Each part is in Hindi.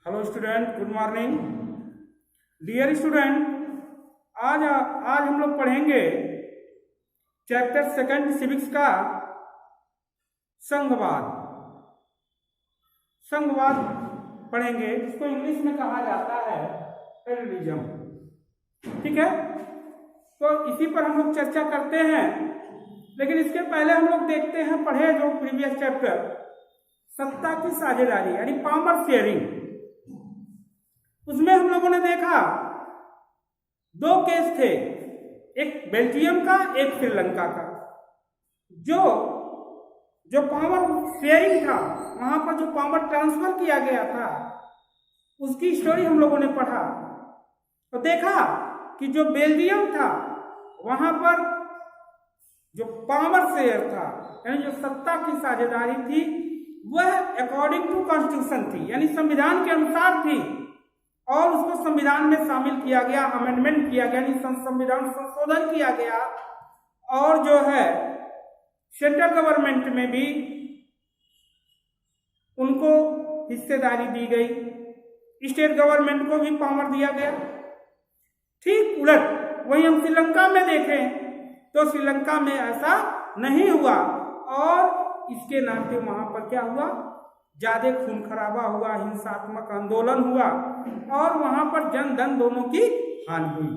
Hello student, good morning. Dear student, आज हम लोग पढ़ेंगे चैप्टर सेकंड सिविक्स का संघवाद। संघवाद पढ़ेंगे, इसको इंग्लिश में कहा जाता है फेडरलिज्म। ठीक है, तो इसी पर हम लोग चर्चा करते हैं। लेकिन इसके पहले हम लोग देखते हैं, पढ़े जो प्रीवियस चैप्टर सत्ता की साझेदारी यानी पावर शेयरिंग, उसमें हम लोगों ने देखा दो केस थे, एक बेल्जियम का, एक श्रीलंका का। जो पावर शेयरिंग था, वहां पर जो पावर ट्रांसफर किया गया था, उसकी स्टोरी हम लोगों ने पढ़ा तो देखा कि जो बेल्जियम था वहां पर जो पावर शेयर था यानी जो सत्ता की साझेदारी थी वह अकॉर्डिंग टू कॉन्स्टिट्यूशन थी, यानी संविधान के अनुसार थी। और उसको संविधान में शामिल किया गया, अमेंडमेंट किया गया, यानी संविधान संशोधन किया गया। और जो है सेंट्रल गवर्नमेंट में भी उनको हिस्सेदारी दी गई, स्टेट गवर्नमेंट को भी पावर दिया गया। ठीक उलट वही हम श्रीलंका में देखें तो श्रीलंका में ऐसा नहीं हुआ और इसके नाते वहां पर क्या हुआ, ज्यादा खून खराबा हुआ, हिंसात्मक आंदोलन हुआ और वहां पर जन धन दोनों की हानि हुई।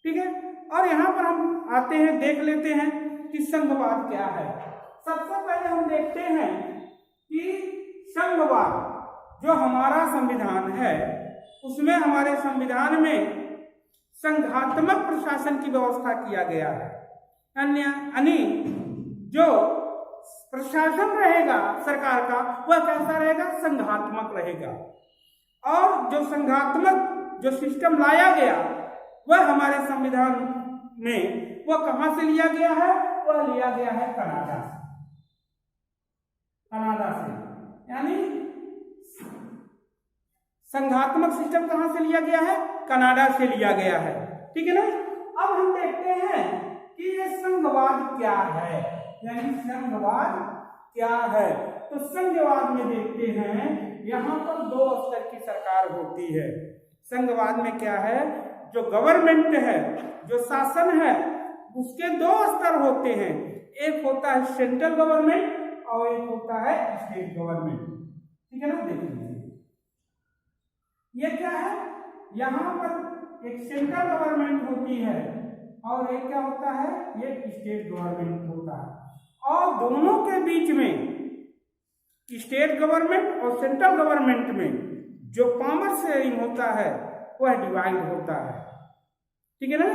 ठीक है, और यहाँ पर हम आते हैं, देख लेते हैं कि संघवाद क्या है। सबसे पहले हम देखते हैं कि संघवाद जो हमारा संविधान है उसमें, हमारे संविधान में संघात्मक प्रशासन की व्यवस्था किया गया है। यानी जो प्रशासन रहेगा सरकार का वह कैसा रहेगा, संघात्मक रहेगा। और जो संघात्मक जो सिस्टम लाया गया वह हमारे संविधान में वह कहां से लिया गया है, वह लिया गया है कनाडा से। यानी संघात्मक सिस्टम कहां से लिया गया है, कनाडा से लिया गया है। ठीक है ना। अब हम देखते हैं कि ये संघवाद क्या है, यानी संघवाद क्या है। तो संघवाद में देखते हैं यहाँ पर दो स्तर की सरकार होती है। संघवाद में क्या है, जो गवर्नमेंट है, जो शासन है, उसके दो स्तर होते हैं। एक होता है सेंट्रल गवर्नमेंट और एक होता है स्टेट गवर्नमेंट। ठीक है ना। देखिए ये क्या है, यहाँ पर एक सेंट्रल गवर्नमेंट होती है और एक क्या होता है, ये स्टेट गवर्नमेंट होता है। और दोनों के बीच में स्टेट गवर्नमेंट और सेंट्रल गवर्नमेंट में जो पावर शेयरिंग होता है वह डिवाइड होता है। ठीक है ना।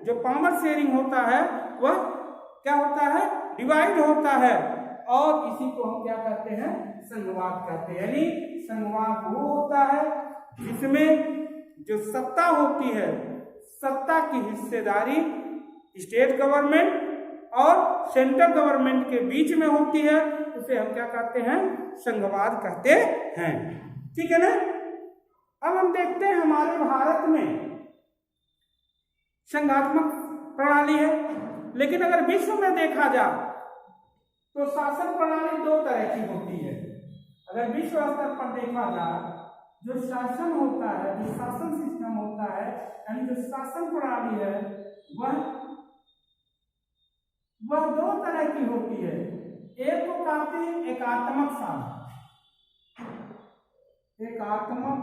जो पावर शेयरिंग होता है वह क्या होता है, डिवाइड होता है। और इसी को हम क्या कहते हैं, संघवाद कहते हैं। यानी संघवाद वो होता है जिसमें जो सत्ता होती है, सत्ता की हिस्सेदारी स्टेट गवर्नमेंट और सेंट्रल गवर्नमेंट के बीच में होती है, उसे हम क्या कहते हैं, संघवाद कहते हैं। ठीक है ना। अब हम देखते हैं हमारे भारत में संघात्मक प्रणाली है, लेकिन अगर विश्व में देखा जाए तो शासन प्रणाली दो तरह की होती है। अगर विश्व स्तर पर देखा जाए जो शासन होता है, जो शासन सिस्टम होता है, यानी जो शासन प्रणाली है वह दो तरह की होती है। एक को कहते हैं एकात्मक शासन, एकात्मक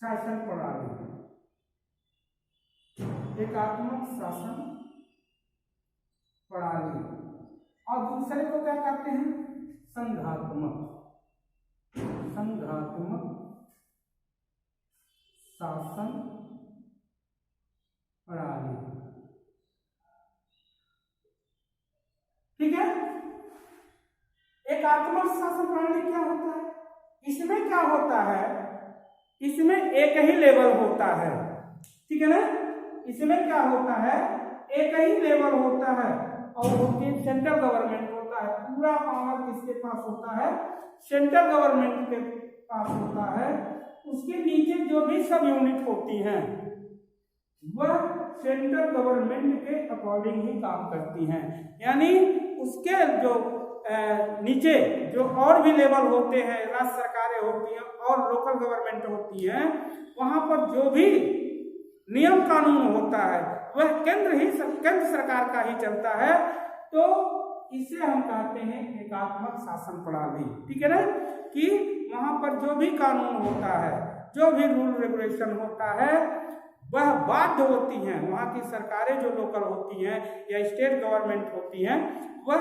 शासन प्रणाली, एकात्मक शासन प्रणाली। और दूसरे को क्या कहते हैं, संघात्मक शासन प्रणाली। ठीक है। एकात्मक शासन प्रणाली क्या होता है, इसमें क्या होता है, इसमें एक ही लेवल होता है। ठीक है ना। इसमें क्या होता है, एक ही लेवल होता है और उसके सेंट्रल गवर्नमेंट होता है। पूरा पावर किसके पास होता है, सेंट्रल गवर्नमेंट के पास होता है। उसके नीचे जो भी सब यूनिट होती हैं वह सेंट्रल गवर्नमेंट के अकॉर्डिंग ही काम करती हैं। यानी उसके जो नीचे जो और भी लेवल होते हैं, राज्य सरकारें होती हैं और लोकल गवर्नमेंट होती हैं, वहां पर जो भी नियम कानून होता है वह केंद्र सरकार का ही चलता है। तो इसे हम कहते हैं एकात्मक शासन प्रणाली। ठीक है ना, कि वहां पर जो भी कानून होता है, जो भी रूल रेगुलेशन होता है, वह बाध्य होती हैं, वहाँ की सरकारें जो लोकल होती हैं या स्टेट गवर्नमेंट होती हैं, वह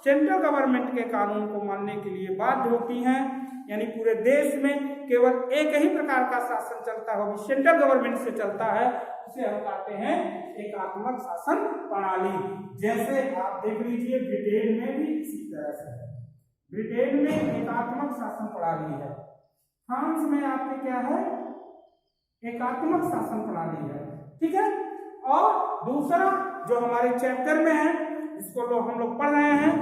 सेंट्रल गवर्नमेंट के कानून को मानने के लिए बाध्य होती हैं। यानी पूरे देश में केवल एक ही प्रकार का शासन चलता हो, सेंट्रल गवर्नमेंट से चलता है, उसे हम कहते हैं एकात्मक शासन प्रणाली। जैसे आप देख लीजिए ब्रिटेन में भी इसी तरह से है, ब्रिटेन में एकात्मक शासन प्रणाली है, फ्रांस में आपके क्या है, एकात्मक शासन प्रणाली है। ठीक है, और दूसरा जो हमारे चैप्टर में है, इसको हम लोग पढ़ रहे हैं,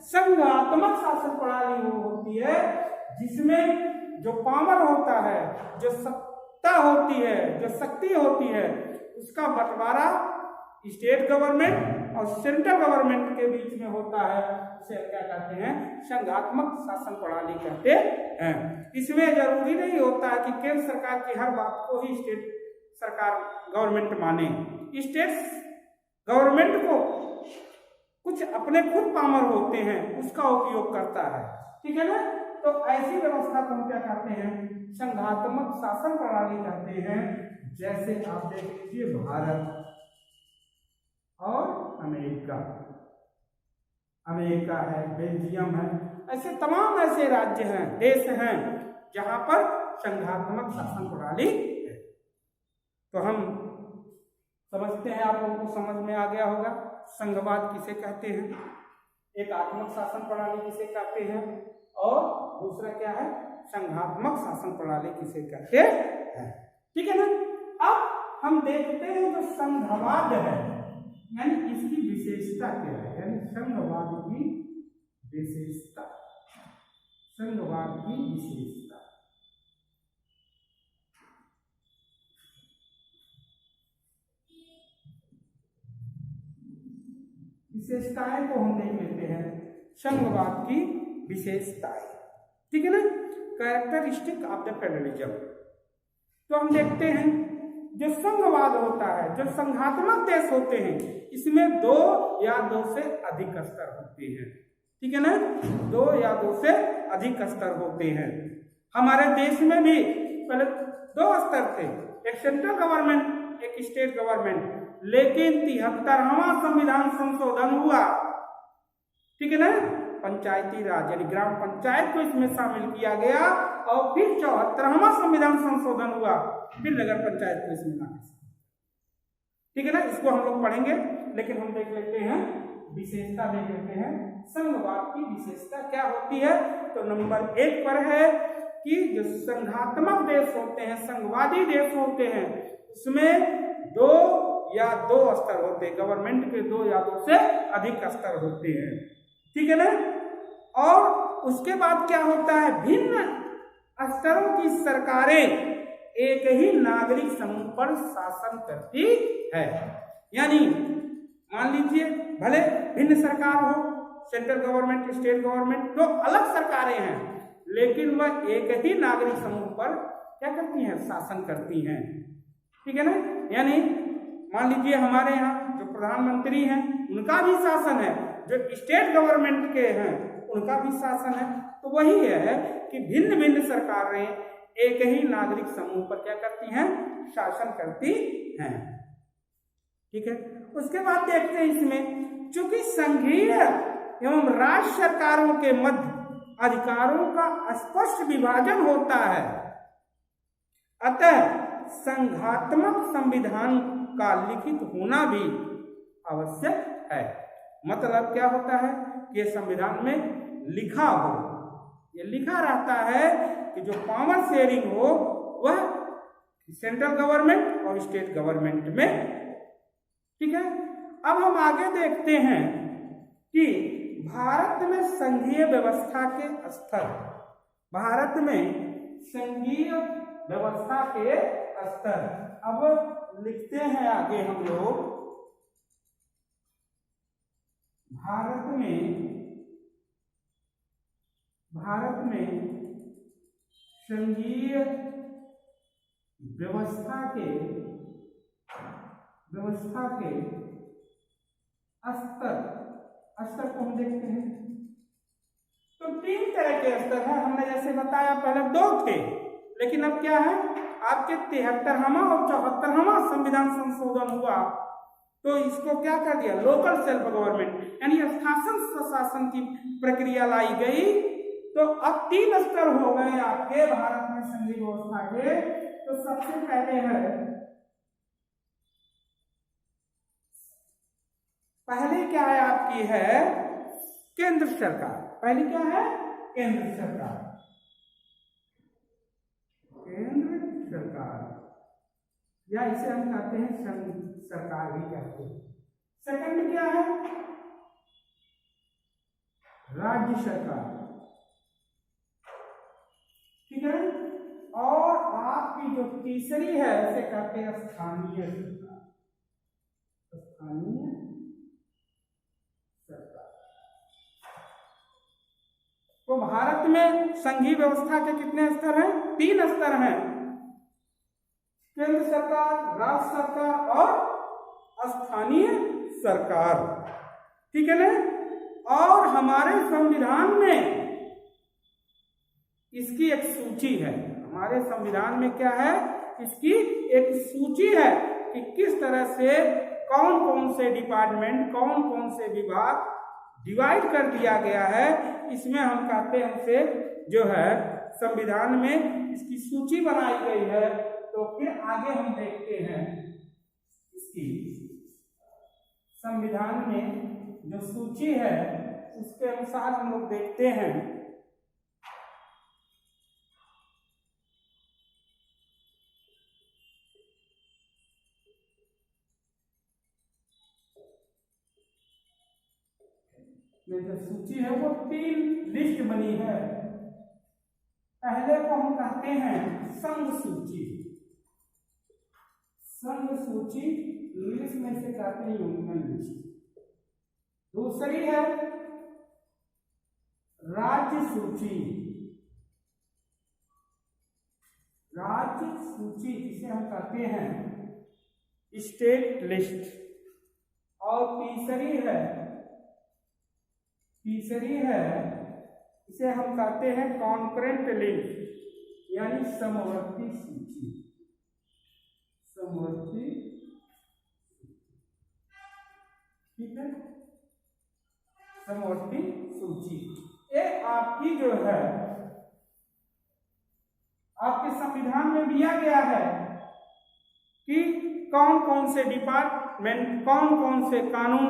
संघात्मक शासन प्रणाली वो होती है जिसमें जो पावर होता है, जो सत्ता होती है, जो शक्ति होती है, उसका बंटवारा स्टेट गवर्नमेंट और सेंट्रल गवर्नमेंट के बीच में होता है। उसे क्या कहते हैं, संघात्मक शासन प्रणाली कहते हैं। इसमें जरूरी नहीं होता है कि केंद्र सरकार की हर बात को ही स्टेट सरकार गवर्नमेंट माने। स्टेट गवर्नमेंट को कुछ अपने खुद पावर होते हैं, उसका उपयोग करता है। ठीक है ना, तो ऐसी व्यवस्था को हम क्या कहते हैं, संघात्मक शासन प्रणाली कहते हैं। जैसे आप देख लीजिए भारत और अमेरिका है, बेल्जियम है, ऐसे तमाम ऐसे राज्य हैं, देश हैं जहां पर संघात्मक शासन प्रणाली है। तो हम समझते हैं, आप लोगों को समझ में आ गया होगा संघवाद किसे कहते हैं, एकात्मक शासन प्रणाली किसे कहते हैं, और दूसरा क्या है, संघात्मक शासन प्रणाली किसे कहते हैं। ठीक है ना, अब हम देखते हैं जो संघवाद है, यानी इसकी विशेषता क्या है, यानी संघवाद की विशेषता, संघवाद की विशेषता। विशेषताएं को हम देख लेते हैं, संघवाद की विशेषताएं। ठीक है ना, कैरेक्टरिस्टिक ऑफ द फेडरलिज्म। तो हम देखते हैं जो संघवाद होता है, जो संघात्मक देश होते हैं, इसमें 2 या 2 से अधिक स्तर होते हैं। ठीक है ना, 2 या 2 से अधिक स्तर होते हैं। हमारे देश में भी पहले 2 स्तर थे, एक सेंट्रल गवर्नमेंट, एक स्टेट गवर्नमेंट, लेकिन 73वां संविधान संशोधन हुआ। ठीक है ना, पंचायती राज यानी ग्राम पंचायत को इसमें शामिल किया गया, और फिर 74वां संविधान संशोधन हुआ, फिर नगर पंचायत को इसमें लाया। ठीक है ना, इसको हम लोग पढ़ेंगे, लेकिन हम देख लेते हैं विशेषता, देख लेते हैं संघवाद की विशेषता क्या होती है। तो नंबर 1 पर है कि जो संघात्मक देश होते हैं, संघवादी देश होते हैं, उसमें 2 या 2 स्तर होते हैं, गवर्नमेंट के 2 या 2 से अधिक स्तर होते हैं। ठीक है ना, और उसके बाद क्या होता है, भिन्न स्तरों की सरकारें एक ही नागरिक समूह पर शासन करती है। यानी मान लीजिए भले भिन्न सरकार हो, सेंट्रल गवर्नमेंट, स्टेट गवर्नमेंट, 2 अलग सरकारें हैं, लेकिन वह एक ही नागरिक समूह पर क्या करती हैं, शासन करती हैं। ठीक है ना, यानी मान लीजिए हमारे यहाँ जो प्रधानमंत्री हैं उनका भी शासन है, जो स्टेट गवर्नमेंट के हैं उनका भी शासन है। तो वही है कि भिन्न भिन्न सरकारें एक ही नागरिक समूह पर क्या करती हैं, शासन करती हैं। ठीक है, उसके बाद देखते हैं इसमें, चूंकि संघीय एवं राज्य सरकारों के मध्य अधिकारों का स्पष्ट विभाजन होता है, अतः संघात्मक संविधान का लिखित होना भी आवश्यक है। मतलब क्या होता है कि ये संविधान में लिखा हो, ये लिखा रहता है कि जो पावर शेयरिंग हो वह सेंट्रल गवर्नमेंट और स्टेट गवर्नमेंट में। ठीक है, अब हम आगे देखते हैं कि भारत में संघीय व्यवस्था के स्तर, भारत में संघीय व्यवस्था के स्तर। अब लिखते हैं आगे हम लोग, भारत में भारत में संघीय व्यवस्था के स्तर को हम देखते हैं तो 3 तरह के स्तर हैं। हमने जैसे बताया पहले 2 थे, लेकिन अब क्या है, आपके 73वां और 74वां संविधान संशोधन हुआ तो इसको क्या कर दिया, लोकल सेल्फ गवर्नमेंट यानी शासन स्वशासन की प्रक्रिया लाई गई। तो अब 3 स्तर हो गए आपके भारत में संघीय व्यवस्था के। तो सबसे पहले क्या है आपकी है केंद्र सरकार। पहली क्या है, केंद्र सरकार। या इसे हम कहते हैं संघ सरकार भी कहते हैं। सेकंड क्या है, राज्य सरकार, ठीक है। और आपकी जो तीसरी है उसे कहते हैं स्थानीय सरकार। तो भारत में संघीय व्यवस्था के कितने स्तर हैं, 3 स्तर हैं, केंद्र सरकार, राज्य सरकार और स्थानीय सरकार, ठीक है ना। और हमारे संविधान में इसकी एक सूची है। हमारे संविधान में क्या है, इसकी एक सूची है कि किस तरह से कौन कौन से डिपार्टमेंट, कौन कौन से विभाग डिवाइड कर दिया गया है। इसमें हम कहते हैं उसे जो है संविधान में इसकी सूची बनाई गई है। तो फिर आगे हम देखते हैं इसकी संविधान में जो सूची है उसके अनुसार हम लोग देखते हैं जो सूची है वो 3 लिस्ट बनी है। पहले को हम कहते हैं संघ सूची। संघ सूची इंग्लिश में से कहते हैं यूनियन लिस्ट। दूसरी है राज्य सूची। राज्य सूची जिसे हम कहते हैं स्टेट लिस्ट। और तीसरी है इसे हम कहते हैं कॉन्करेंट लिस्ट यानी समवर्ती सूची। ठीक है, समवर्ती सूची। ये आपकी जो है आपके संविधान में दिया गया है कि कौन कौन से डिपार्टमेंट, कौन कौन से कानून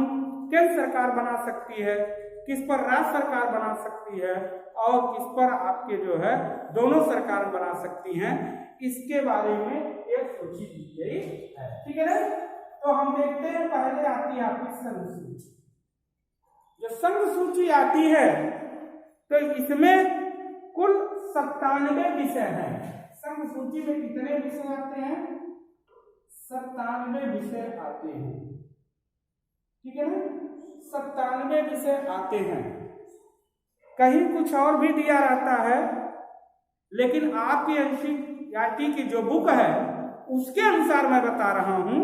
केंद्र सरकार बना सकती है, किस पर राज्य सरकार बना सकती है और किस पर आपके जो है दोनों सरकार बना सकती हैं। इसके बारे में एक सूची दी गई है, ठीक है ना। तो हम देखते हैं पहले आती है आपकी संघ सूची। जो संघ सूची आती है तो इसमें कुल 97 विषय हैं। संघ सूची में कितने विषय आते हैं, 97 विषय आते हैं, ठीक है ना। 97 विषय आते हैं। कहीं कुछ और भी दिया रहता है, लेकिन आपकी एनसीईआरटी की जो बुक है उसके अनुसार मैं बता रहा हूं,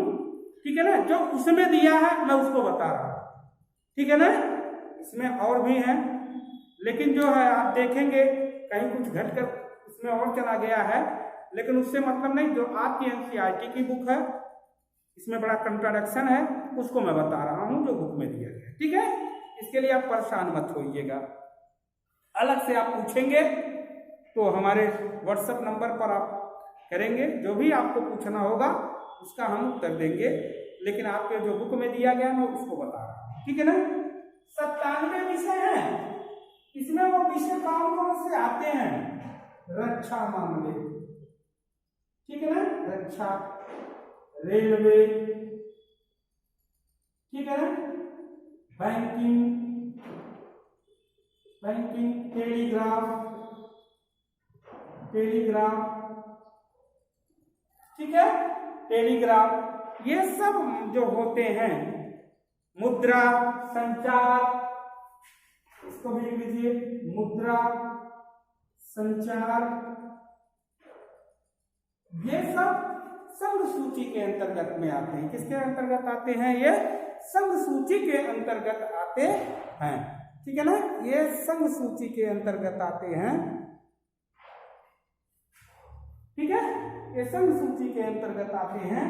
ठीक है ना। जो उसमें दिया है मैं उसको बता रहा हूं, ठीक है ना। इसमें और भी हैं, लेकिन जो है आप देखेंगे कहीं कुछ घटकर इसमें और चला गया है, लेकिन उससे मतलब नहीं। जो आपकी एनसीईआरटी की बुक है इसमें बड़ा कंट्राडिक्शन है, उसको मैं बता रहा हूं जो बुक में दिया गया है, ठीक है। इसके लिए आप परेशान मत होइएगा। अलग से आप पूछेंगे तो हमारे व्हाट्सएप नंबर पर आप करेंगे, जो भी आपको पूछना होगा उसका हम उत्तर देंगे। लेकिन आपके जो बुक में दिया गया मैं उसको बता रहा हूँ, ठीक है ना। 97 विषय हैं। इसमें वो विषय कौन कौन से आते हैं, रक्षा मामले, ठीक है ना, रक्षा, रेलवे, ठीक है ना, बैंकिंग, टेलीग्राफ, ठीक है, टेलीग्राफ, ये सब जो होते हैं, मुद्रा, संचार, इसको भी लिख लीजिए, मुद्रा, संचार, ये सब संघ सूची के अंतर्गत में आते हैं। किसके अंतर्गत आते हैं? ये संघ सूची के अंतर्गत आते हैं। ठीक है ना, ये संघ सूची के अंतर्गत आते हैं। ठीक है, ये संघ सूची के अंतर्गत आते हैं।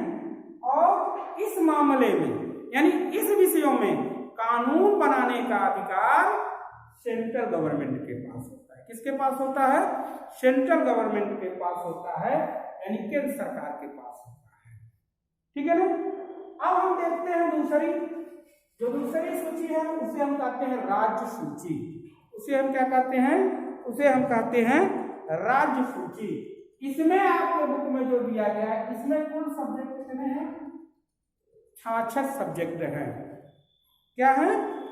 और इस मामले में यानी इस विषयों में कानून बनाने का अधिकार सेंट्रल गवर्नमेंट के पास होता है। किसके पास होता है? सेंट्रल गवर्नमेंट के पास होता है, यानी केंद्र सरकार के पास होता है। ठीक है ना। अब हम देखते हैं दूसरी सूची है, उसे हम कहते हैं राज्य सूची। उसे हम क्या कहते हैं? उसे हम कहते हैं राज्य सूची। इसमें आपके बुक में जो दिया गया है, इसमें कुल सब्जेक्ट कितने हैं? 66 सब्जेक्ट हैं। क्या है?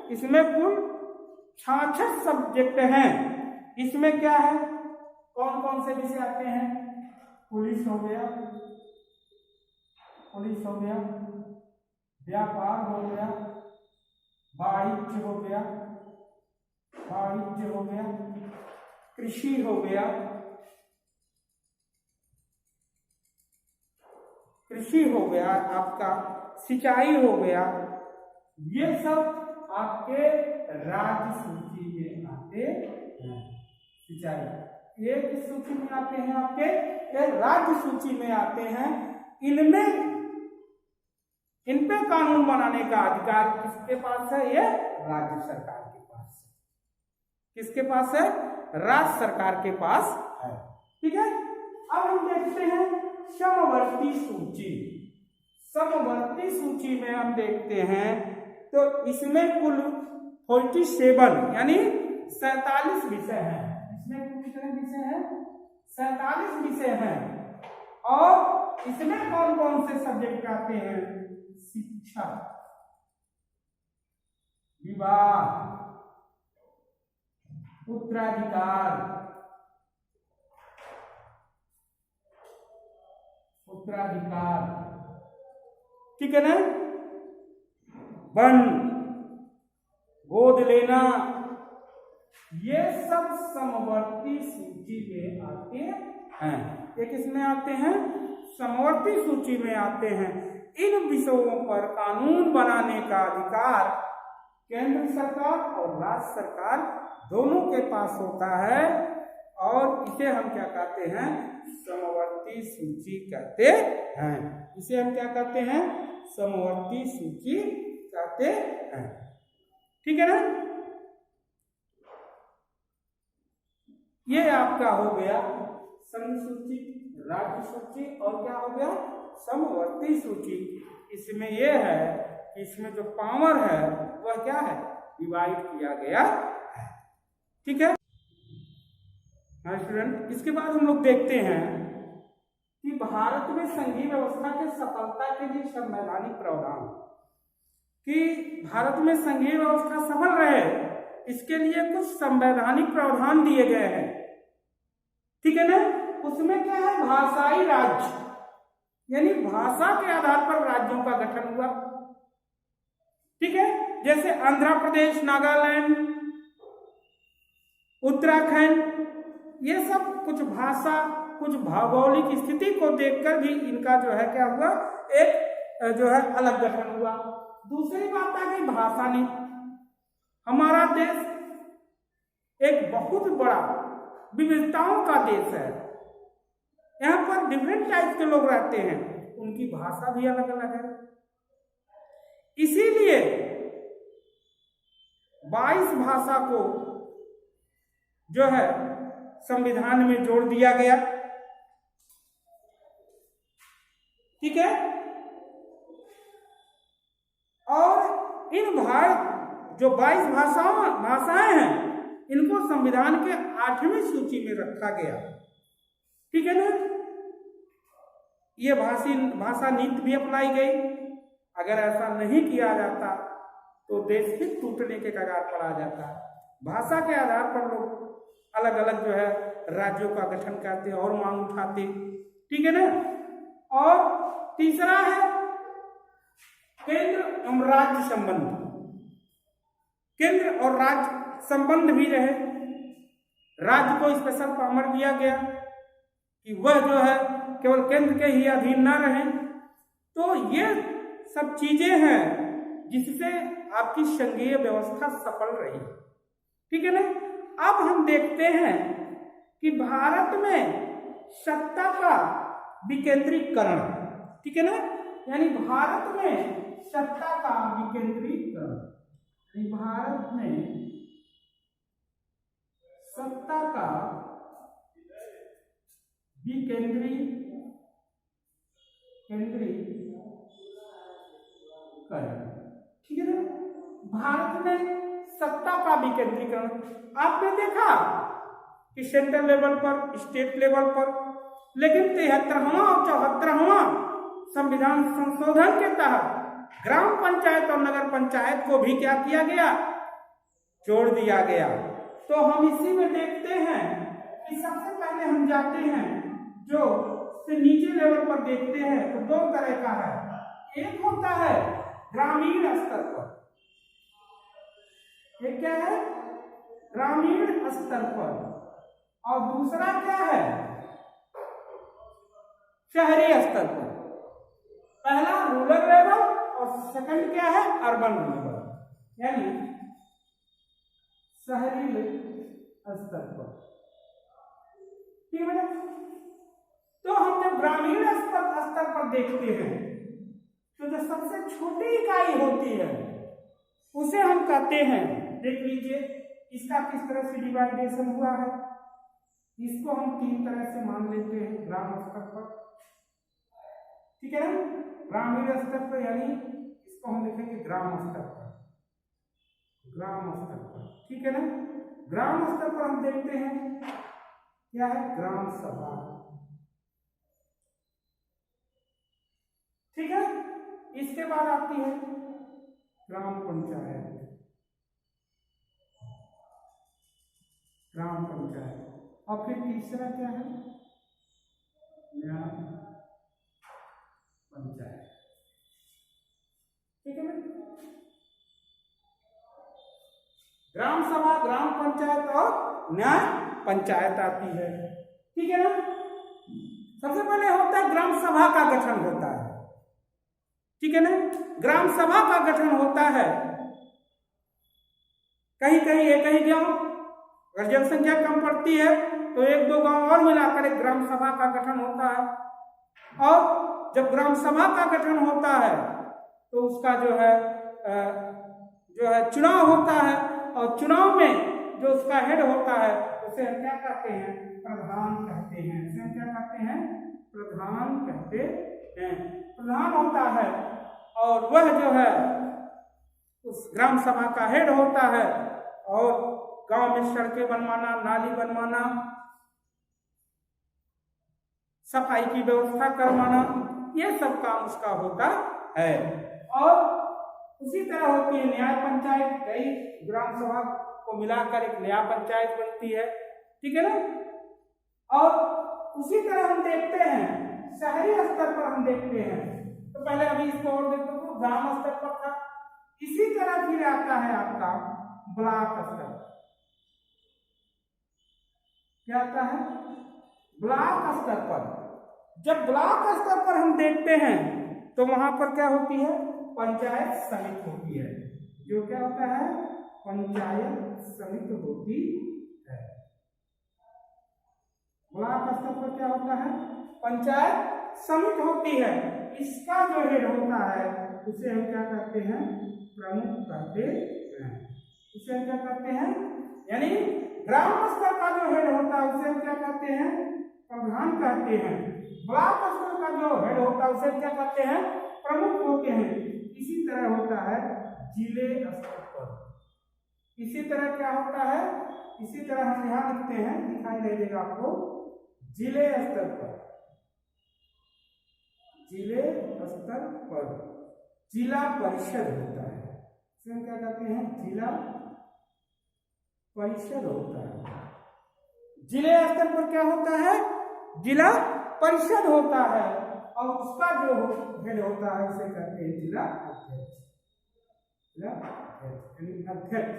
इसमें कुल 66 सब्जेक्ट हैं। इसमें क्या है? कौन कौन से विषय आते हैं? पुलिस हो गया, व्यापार हो गया, वाणिज्य हो गया, कृषि हो गया, आपका सिंचाई हो गया। ये सब आपके राज्य सूची में आते हैं। सिंचाई ये किस सूची में आते हैं? आपके ये राज्य सूची में आते हैं। इन पे कानून बनाने का अधिकार किसके पास है? ये राज्य सरकार के पास है। किसके पास है? राज्य सरकार के पास है। ठीक है। अब हम देखते हैं समवर्ती सूची। समवर्ती सूची में हम देखते हैं तो इसमें कुल 47 यानी 47 विषय हैं। इसमें कुल कितने विषय हैं? 47 विषय हैं। और इसमें कौन कौन से सब्जेक्ट आते हैं? शिक्षा, विवाह, उत्तराधिकार, ठीक है ना, वन, गोद लेना, ये सब समवर्ती सूची में आते हैं। ये किसमें आते हैं? समवर्ती सूची में आते हैं। इन विषयों पर कानून बनाने का अधिकार केंद्र सरकार और राज्य सरकार दोनों के पास होता है। और इसे हम क्या कहते हैं? समवर्ती सूची कहते हैं। इसे हम क्या कहते हैं? समवर्ती सूची कहते हैं। ठीक है ना। ये आपका हो गया संघ सूची, राज्य सूची और क्या हो गया? समवर्ती सूची। इसमें यह है कि इसमें जो पावर है वह क्या है? डिवाइड किया गया है। ठीक है स्टूडेंट। इसके बाद हम लोग देखते हैं कि भारत में संघीय व्यवस्था के सफलता के लिए संवैधानिक प्रावधान, कि भारत में संघीय व्यवस्था सफल रहे इसके लिए कुछ संवैधानिक प्रावधान दिए गए हैं। ठीक है ना। उसमें क्या है? भाषाई राज्य, यानी भाषा के आधार पर राज्यों का गठन हुआ। ठीक है। जैसे आंध्र प्रदेश, नागालैंड, उत्तराखंड, ये सब कुछ भाषा, कुछ भौगोलिक स्थिति को देखकर भी इनका जो है क्या हुआ? एक जो है अलग गठन हुआ। दूसरी बात आ गई भाषा नीति। हमारा देश एक बहुत बड़ा विविधताओं का देश है। यहाँ पर डिफरेंट टाइप के लोग रहते हैं, उनकी भाषा भी अलग अलग है। इसीलिए 22 भाषा को जो है संविधान में जोड़ दिया गया। ठीक है। और इन जो 22 भाषाएं हैं इनको संविधान के 8वीं सूची में रखा गया। ठीक है ना। ये भाषा नीति भी अपनाई गई। अगर ऐसा नहीं किया जाता तो देश भी टूटने के कगार पर आ जाता। भाषा के आधार पर लोग अलग अलग जो है राज्यों का गठन करते और मांग उठाते। ठीक है ना। और तीसरा है केंद्र एवं राज्य संबंध। केंद्र और राज्य संबंध भी रहे। राज्य को स्पेशल पावर दिया गया कि वह जो है केवल केंद्र के ही अधीन न रहे। तो ये सब चीजें हैं जिससे आपकी संघीय व्यवस्था सफल रही, ठीक है ना। अब हम देखते हैं कि भारत में सत्ता का विकेंद्रीकरण, ठीक है ना, यानी भारत में सत्ता का विकेंद्रीकरण, भारत में सत्ता का विकेंद्रीकरण, ठीक है ना। भारत में सत्ता का विकेंद्रीकरण आपने देखा कि सेंट्रल लेवल पर, स्टेट लेवल पर, लेकिन 73वां और 74वां संविधान संशोधन के तहत ग्राम पंचायत और नगर पंचायत को भी क्या किया गया, जोड़ दिया गया। तो हम इसी में देखते हैं कि सबसे पहले हम जाते हैं जो से नीचे लेवल पर देखते हैं तो दो तरह का है। एक होता है ग्रामीण स्तर पर, ये क्या है, ग्रामीण स्तर पर, और दूसरा क्या है, शहरी स्तर पर। पहला रूरल लेवल और सेकंड क्या है, अर्बन लेवल, यानी शहरी स्तर पर, ठीक है। तो हम जब ग्रामीण स्तर पर देखते हैं तो जो सबसे छोटी इकाई होती है उसे हम कहते हैं, देख लीजिए इसका किस तरह से डिवाइडेशन हुआ है। इसको हम तीन तरह से मान लेते हैं ग्राम स्तर पर, ठीक है ना। ग्रामीण स्तर पर यानी इसको हम लिखेंगे ग्राम स्तर पर, ग्राम स्तर पर, ठीक है ना। ग्राम स्तर पर हम देखते हैं क्या है, ग्राम सभा, ठीक है। इसके बाद आती है ग्राम पंचायत, ग्राम पंचायत, और फिर तीसरा क्या है, न्याय पंचायत, ठीक है ना। ग्राम सभा, ग्राम पंचायत और न्याय पंचायत आती है, ठीक है ना। सबसे पहले होता है ग्राम सभा का गठन होता है, ठीक है ना। ग्राम सभा का गठन होता है, कहीं कहीं एक ही गांव, अगर जनसंख्या कम पड़ती है तो एक दो गांव और मिलाकर एक ग्राम सभा का गठन होता है। और जब ग्राम सभा का गठन होता है तो उसका जो है चुनाव होता है, और चुनाव में जो उसका हेड होता है उसे हम क्या कहते हैं, प्रधान कहते हैं। इसे हम क्या कहते हैं, प्रधान कहते हैं। प्रधान होता है और वह जो है उस ग्राम सभा का हेड होता है, और गांव में सड़कें बनवाना, नाली बनवाना, सफाई की व्यवस्था करवाना, ये सब काम उसका होता है। और उसी तरह होती है न्याय पंचायत, कई ग्राम सभा को मिलाकर एक न्याय पंचायत बनती है, ठीक है ना। और उसी तरह हम देखते हैं शहरी स्तर पर, हम देखते हैं तो पहले अभी इसको और देखते तो ग्राम स्तर पर था। इसी तरह फिर आता है आपका ब्लॉक स्तर, क्या आता है, ब्लॉक स्तर पर। जब ब्लॉक स्तर पर हम देखते हैं तो वहां पर क्या होती है, पंचायत समिति होती है। जो क्या होता है, पंचायत समिति होती है। ब्लॉक स्तर पर क्या होता है, पंचायत समिति होती है। इसका जो हेड होता है उसे हम क्या कहते हैं, प्रमुख कहते हैं। उसे हम क्या कहते हैं, यानी ग्राम स्तर का जो हेड होता है उसे हम क्या कहते हैं, प्रधान कहते हैं। ब्लॉक स्तर का जो हेड होता है उसे क्या कहते हैं, प्रमुख होते हैं। इसी तरह होता है जिले स्तर पर। इसी तरह क्या होता है, इसी तरह हम यहाँ लिखते हैं, दिखाई नहीं देगा आपको, जिले स्तर पर, जिले स्तर पर जिला परिषद होता है। इसे हम क्या कहते हैं, जिला परिषद होता है। जिले स्तर पर क्या होता है, जिला परिषद होता है, और उसका जो हेड होता है उसे कहते हैं जिला अध्यक्ष, जिला अध्यक्ष, अध्यक्ष,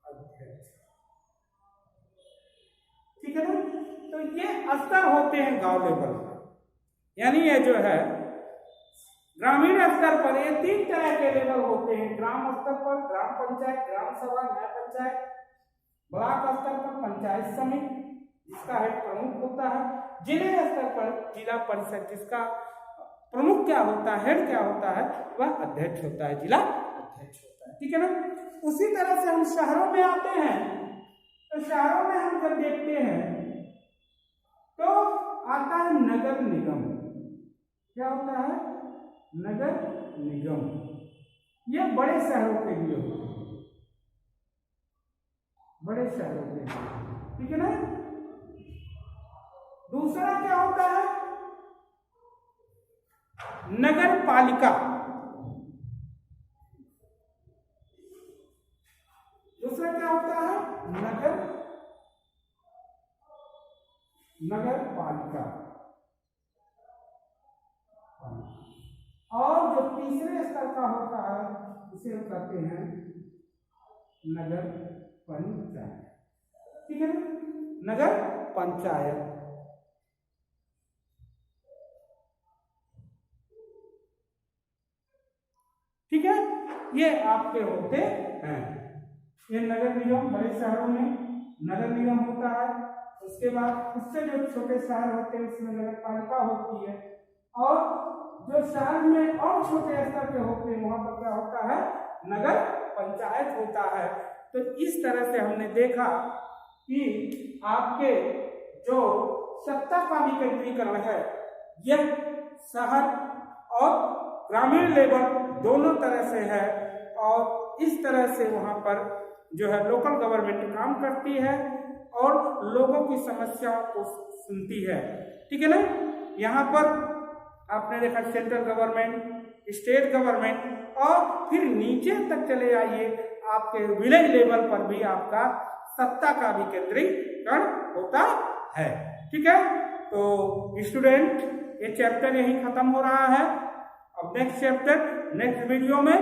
अध्यक्ष। तो ये स्तर होते हैं गांव लेवल पर, यानी ये जो है ग्रामीण स्तर पर ये 3 तरह के लेवल होते हैं। ग्राम स्तर पर ग्राम पंचायत, ग्राम सभा, न्याय पंचायत। ब्लॉक स्तर पर पंचायत समिति जिसका हेड प्रमुख होता है। जिले स्तर पर जिला परिषद जिसका प्रमुख क्या होता है, हेड क्या होता है, वह अध्यक्ष होता है, जिला अध्यक्ष होता है। ठीक है ना। उसी तरह से हम शहरों में आते हैं, तो शहरों में हम जब देखते हैं तो आता है नगर निगम। क्या होता है? नगर निगम। ये बड़े शहरों के लिए होते हैं, बड़े शहरों के लिए। ठीक है ना। दूसरा क्या होता है? नगर पालिका। दूसरा क्या होता है? नगर पालिका। और जो तीसरे स्तर का होता है उसे हम कहते हैं नगर पंचायत। ठीक है ना। नगर पंचायत। ठीक है। ये आपके होते हैं। ये नगर निगम बड़े शहरों में नगर निगम होता है। उसके बाद उससे जो छोटे शहर होते हैं उसमें नगर पालिका होती है। और जो शहर में और छोटे स्तर के होते हैं वहां पर क्या होता है? नगर पंचायत होता है। तो इस तरह से हमने देखा कि आपके जो सत्ता का विकेंद्रीकरण है यह शहर और ग्रामीण लेवल दोनों तरह से है। और इस तरह से वहां पर जो है लोकल गवर्नमेंट काम करती है और लोगों की समस्याओं को सुनती है। ठीक है ना। यहाँ पर आपने देखा सेंट्रल गवर्नमेंट, स्टेट गवर्नमेंट और फिर नीचे तक चले आइए आपके विलेज लेवल पर भी आपका सत्ता का विकेंद्रीकरण होता है। ठीक है। तो स्टूडेंट ये चैप्टर यही खत्म हो रहा है। अब नेक्स्ट चैप्टर नेक्स्ट वीडियो में